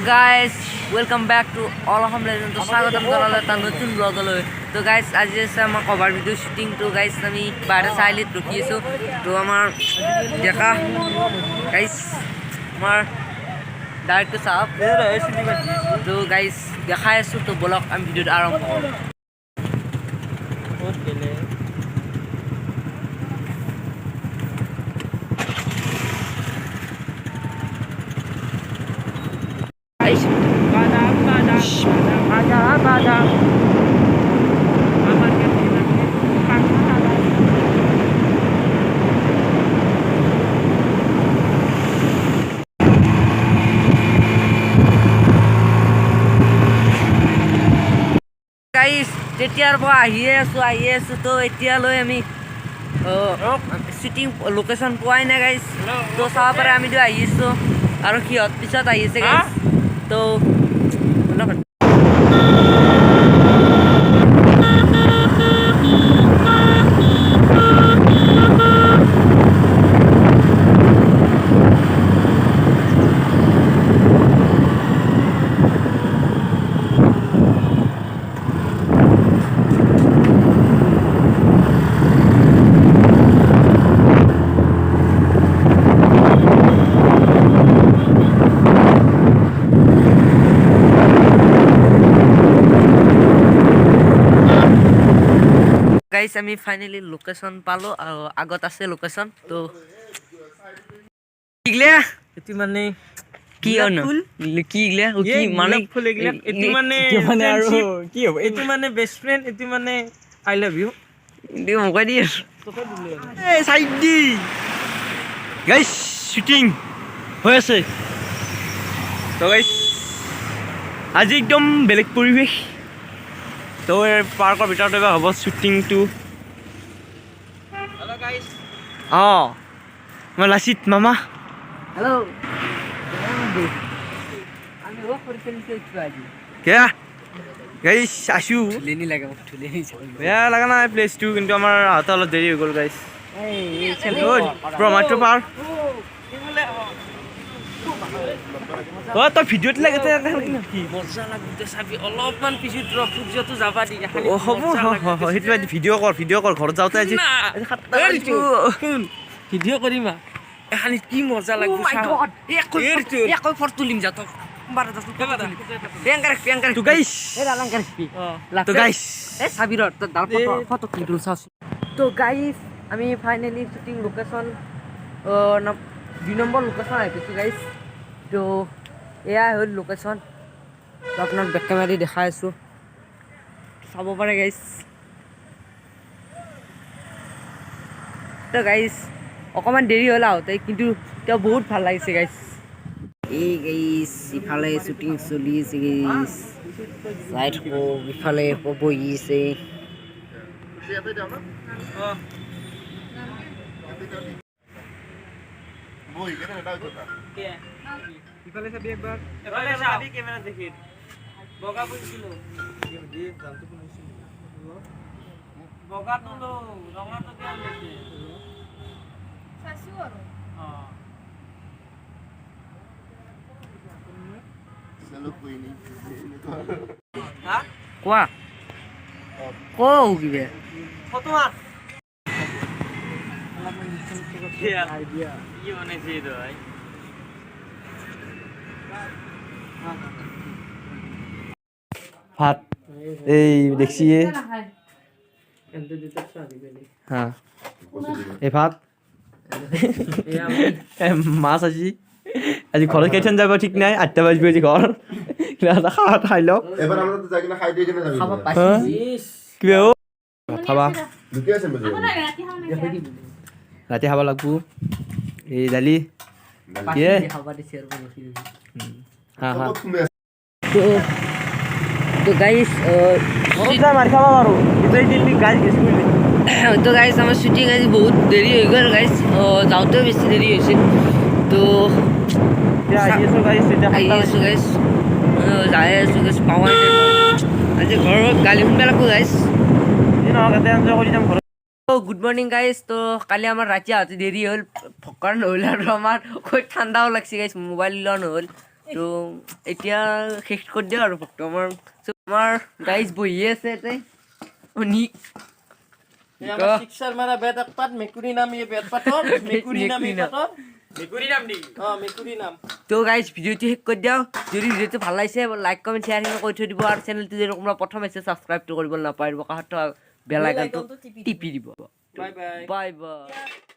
guys, welcome back to Axom legend. To स्वागतम जनाले त नतुन ब्लग লৈ তো गाइस আজি আছে আমাৰ কভাৰ ভিডিও শুটিং তো गाइस আমি বাৰে চাইলিত ৰখি আছো তো আমাৰ দেখা गाइस আমাৰ ডাইৰেক্টৰ সাহেব তো गाइस দেখাই আছো তো ব্লগ আমি ভিডিও আৰম্ভ কৰো বহুত গেলে Ada. Aman kan ini. Guys, যেতিয়াৰ পৰা আহি আছো তো এতিয়ালৈ আমি শুটিং লোকেশন পোৱাই নাই গাইস তো চাব পাৰে আমি তো আহিছো আৰু কিহত পিছত আহিছে গাইস তো गाइस আমি ফাইনালি লোকেশন পালো আৰু আগত আছে লোকেশন তো কিগলে এটি মানে কি অন কি গলে ও কি মানে এটি মানে আৰু কি হ'ব এটি মানে বেস্ট ফ্রেন্ড এটি মানে আই লাভ ইউ দিও মকাই দি এই সাইড দি গাইস শুটিং হৈ আছে তো গাইস আজি একদম বেলেগ পৰিবেশ তো পাৰ্কৰ ভিতৰতে হ'ব শুটিং টু हेलो गाइस লাচিত মামা हेलो আমি ও ফরফেলতে উঠবাজি কে গাইস আসু লেনি লাগে মোক লেনি বেয়া লাগা না প্লেস টু কিন্তু আমাৰ হাতে অলপ দেৰি হৈ গ'ল গাইস এই চেল ব্ৰহ্মপুত্ৰ পাৰ ও তো ভিডিওত লাগতে কি মজা লাগতে চাবি অলপমান পিছত ড্ৰপ যতো যাবা দি খালি ও হ'ব হেতু ভিডিও কৰ ঘৰত যাওতে আজি ভিডিও কৰিমা খালি কি মজা লাগব এক ফটো তুলিম যা তো বাৰ দছ পেংকাৰ তো গাইস এ লাংকাৰ কি তো গাইস এ সাবিৰ তো দাল ফটো তুলিম চাও তো গাইস আমি finally shooting location 2 number location আইছো গাইস তো এয়া হল লোকেশন তো আপোনাক বেক কেমেৰা দেখাই আছো চাব পাৰে গাইস তো গাইস অকমান দেৰি হল আউতে কিন্তু তো বহুত ভাল লাগিছে গাইস এই গাইস ইফালে শুটিং চলি আছে গাইস সাইড কো ইফালে বহিছে বই কেন এটা হইতো কে ইফালে সব একবার এফালে সাবি ক্যামেরা দেখি বগা বুঝছিল দি জানতো কোন ছিল বগা তো রঙা তো কেন দেখি সাসু আর চলো কই নি হ্যাঁ কোয়া কো গিবে ফটো মার আইডিয়া কি মনে ছিল ভাই ভাত এই দেখছি হ্যাঁ এই ভাত মাছ আজি ঘৰত কেইটান যাব ঠিক নাই 8টা বাজিব আজি ঘৰ খাই লও এবাৰ আমরা তো যাই কিনা খাই দিয়ে কিনা যাবি খাবা পাছিস কি ও খাবা দুকে আছে মজে ৰাতি খাব লাগবো এই দালি কি খাবা দিছে আৰু বহি হ্যাঁ তো গাইস ঘৰত মাৰ খাবা আৰু ইতাই দিন গাইস স্কুল তো গাইস আমাৰ শুটিং আজি বহুত দেৰি হৈ গ'ল গাইস যাওঁতে বেছি দেৰি হৈছিল তো আইছো গাইস যাই আছো গাইস পাৱাই আজি ঘৰত গালি শুনবা লাগবো গাইস দিন আগতে এনজয় কৰি যাম ঘৰত গুড মর্নিং গাইস তো কালি আমার রাতে আতে দেরি হল ফকার নহল আর আমার কই ঠান্ডাও লাগছে গাইস মোবাইল লন হল তো এতিয়া শেষ কৰি দিওঁ আৰু ভক্ত আমাৰ গাইজ বহি আছে ইয়াতে নিক শিক্ষাৰ মাৰা বেট এক পাত মেকুৰী নাম এই বেট পাতৰ মেকুৰী নাম এই পাতৰ মেকুৰী নাম নেকি মেকুৰী নাম তো গাইজ ভিডিঅ'টো শেষ কৰি দিওঁ যদি ভিডিঅ'টো ভাল লাগিছে লাইক কমেণ্ট শ্বেয়াৰ কৰি থৈ দিব আৰু চেনেলটো যদি কোনোবা প্ৰথম আছে ছাবস্ক্ৰাইবটো কৰিব নাপাহৰিব কাষত বেল আইকনটো টিপি দিব বাই বাই